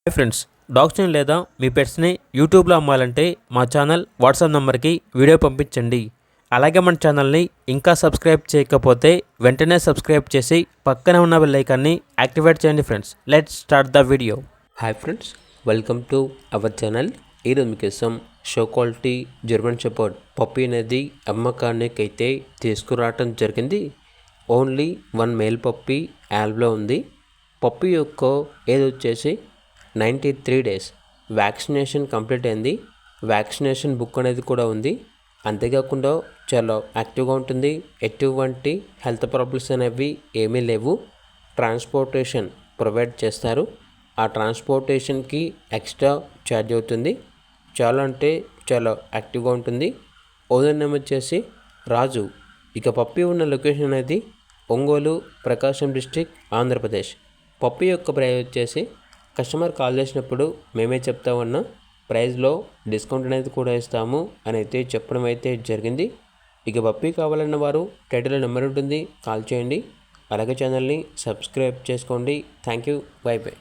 Hi friends, డాగ్స్ని లేదా మీ పెట్స్ని యూట్యూబ్లో అమ్మాలంటే మా ఛానల్ వాట్సాప్ నెంబర్కి వీడియో పంపించండి. అలాగే మన ఛానల్ని ఇంకా సబ్స్క్రైబ్ చేయకపోతే వెంటనే సబ్స్క్రైబ్ చేసి పక్కనే ఉన్న బెల్ ఐకాన్ని యాక్టివేట్ చేయండి. Friends, let's start the video. Hi friends, welcome to our channel. ఈరోజు మీకోసం show quality German shepherd puppy అనేది అమ్మకానికి అయితే తీసుకురావటం జరిగింది. ఓన్లీ 1 మేల్ పప్పీ యాల్బ్లో ఉంది. పప్పీ యొక్క ఏజ్ వచ్చేసి 93 డేస్. వ్యాక్సినేషన్ కంప్లీట్ అయింది. వ్యాక్సినేషన్ బుక్ అనేది కూడా ఉంది. అంతేకాకుండా చాలా యాక్టివ్గా ఉంటుంది. ఎటువంటి హెల్త్ ప్రాబ్లమ్స్ అనేవి ఏమీ లేవు. ట్రాన్స్పోర్టేషన్ ప్రొవైడ్ చేస్తారు. ఆ ట్రాన్స్పోర్టేషన్కి ఎక్స్ట్రా ఛార్జ్ అవుతుంది. చాలా అంటే చాలా యాక్టివ్గా ఉంటుంది. ఓనర్ నేమ్ వచ్చేసి రాజు. ఇక పప్పీ ఉన్న లొకేషన్ అనేది ఒంగోలు, ప్రకాశం డిస్టిక్, ఆంధ్రప్రదేశ్. పప్పీ యొక్క ప్రైస్ వచ్చేసి కస్టమర్ కాల్ చేసినప్పుడు మేమే చెప్తా ఉన్నా ప్రైస్లో డిస్కౌంట్ అనేది కూడా ఇస్తాము అని అయితే చెప్పడం అయితే జరిగింది. ఇక పప్పీ కావాలన్న వారు టైటిల్లో నెంబర్ ఉంటుంది, కాల్ చేయండి. అలాగే ఛానల్ని సబ్స్క్రైబ్ చేసుకోండి. Thank you. By by.